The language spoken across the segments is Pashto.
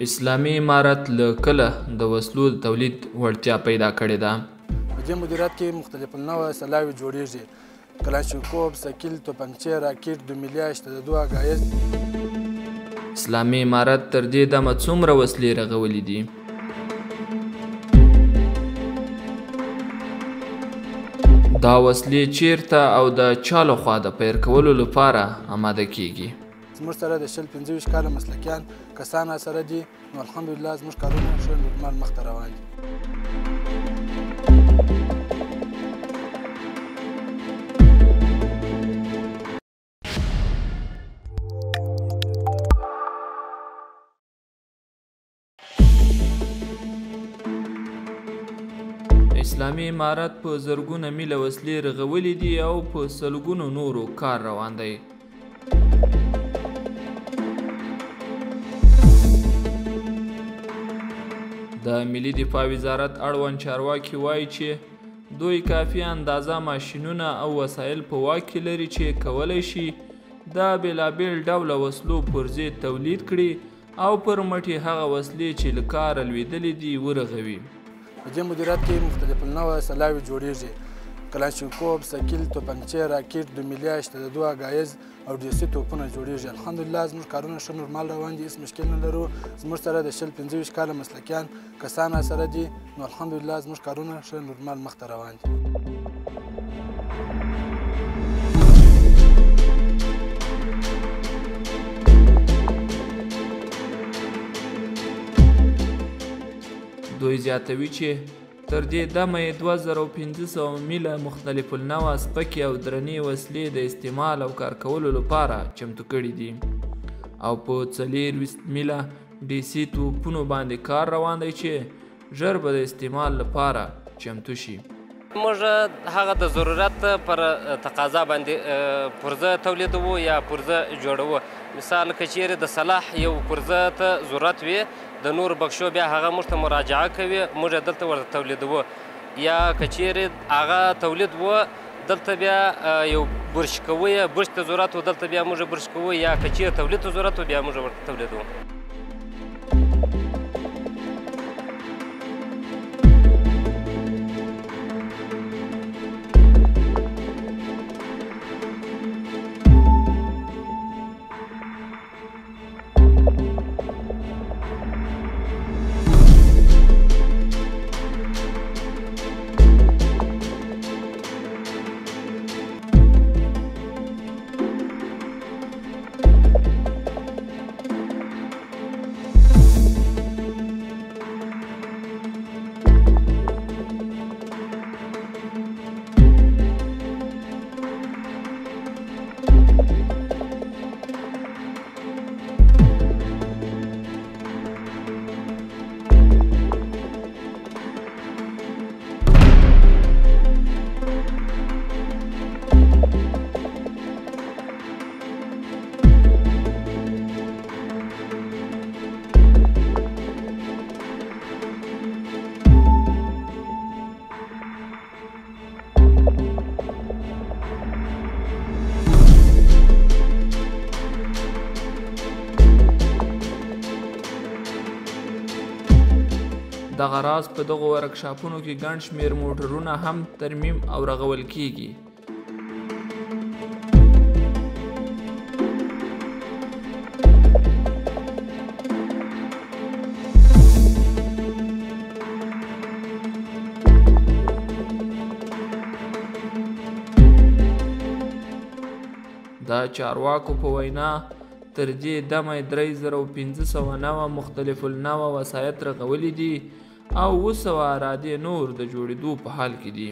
اسلامي امارت له کله د وسلو د تولید وړتیا پیدا کړې ده. په دې مدیریت کې مختلف النوع سلاوي جوړیږي، کلاشینکوف، سکیل، توپنچې، راکټ، 2 میلیاشت، د 2 اګایز. اسلامي امارت تر دې دمه څومره وسلې رغولې دي؟ دا وسلې چیرته او د چا لخوا د پیر کولو لپاره آماده کیږي؟ زموږ سره د 25 کاله مسلکیان کسان سره دي، نو الحمدلله زموږ کارونه ښه نورمال مخته روان دي. اسلامي امارت په زرګونه میله وسلې رغولې دي او په سلګونو نورو کار روان دی. د ملي دفاع وزارت اړوند چارواکي وایي چې دوی کافي اندازه ماشینونه او وسایل په واک کې لري چې کولی شي دا بېلابېل ډوله وسلو پرزې تولید کړي او پر مټې هغه وسلې چې له کاره لوېدلې دي ورغوي. په دې مدیریت کې مختلف النوع سلاوي جوړیږي، کلاشینکوف، سکیل، توپنچې، راکټ، 2 میلیاشت، د 2 اګایز او ډیسي توپونه جوړیږي. الحمدلله زموږ کارونه ښه نورمال روان دي، هېڅ مشکل نه لرو. زموږ سره د 25 کاله مسلکیان کسان سره دي، نو الحمدلله زموږ کارونه ښه نورمال مخته روان دي. دوی زیاتوي چې تر دې دمه یې 2500 میله مختلف النوع سپکې او درنې وسلې د استعمال او کار کولو لپاره چمتو کړي دي او په 24 میله ډیسي توپونو باندې کار روان دی چې ژر به د استعمال لپاره چمتو شي. موږ هغه د ضرورت پر تقاضا باندې پرزه تولیدوو یا پرزه جوړوو. مثال که چیرې د سلاح یو پرزه ته ضرورت وي، د نور بخشو بیا هغه موږ ته مراجعه کوي، موږ یې دلته ورته تولیدوو. یا که چیرې هغه تولید و دلته بیا یو برش کوو، برش ته ضرورت و دلته بیا موږ برش کوو، یا که چیرې تولید ته ضرورت و بیا موږ ورته تولیدوو. دغه راز په دغو ورکشاپونو کې ګڼ شمېر موټرونه هم ترمیم او رغول کیږي. د چارواکو په وینا تر دې دمه 3500 مختلف النوع وسایط رغولي دي او 200 ارادې نور د جوړېدو په حال کې دي.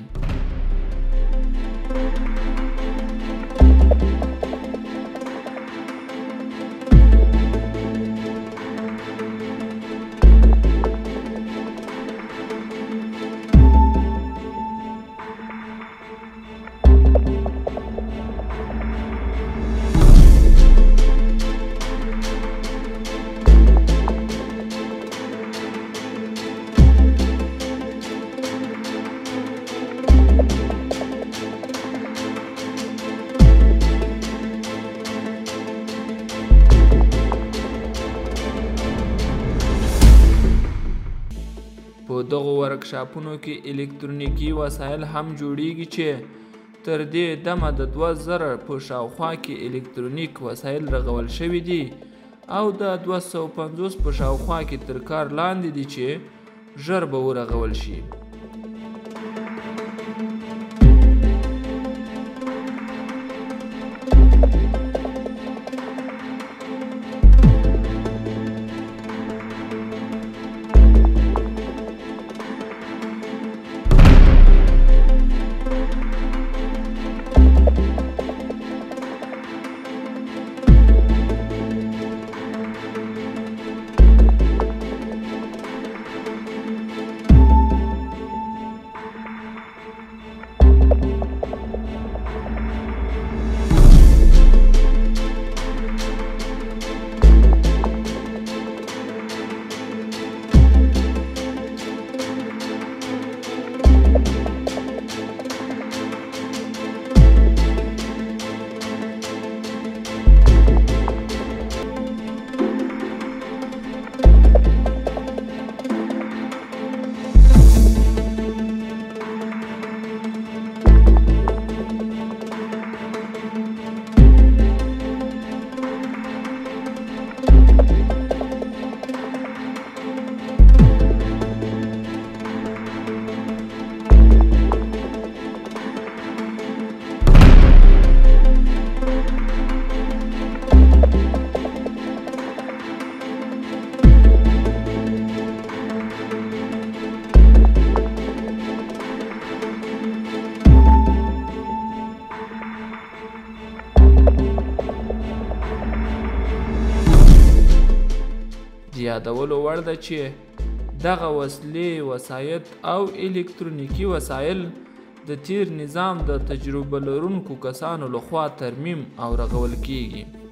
په دغو ورکشاپونو کې الکترونیکي وسایل هم جوړیږي چې تر دې دمه د 2000 په شاوخوا کې الکترونیک وسایل رغول شوي دي او د 250 په شاوخوا کې تر کار لاندې دي چې ژر به ورغول شي. یادولو وړ ده چې دغه وسلې، وسایط او الکترونیکي وسایل د تیر نظام د تجربه لرونکو کسانو لخوا ترمیم او رغول کیږي.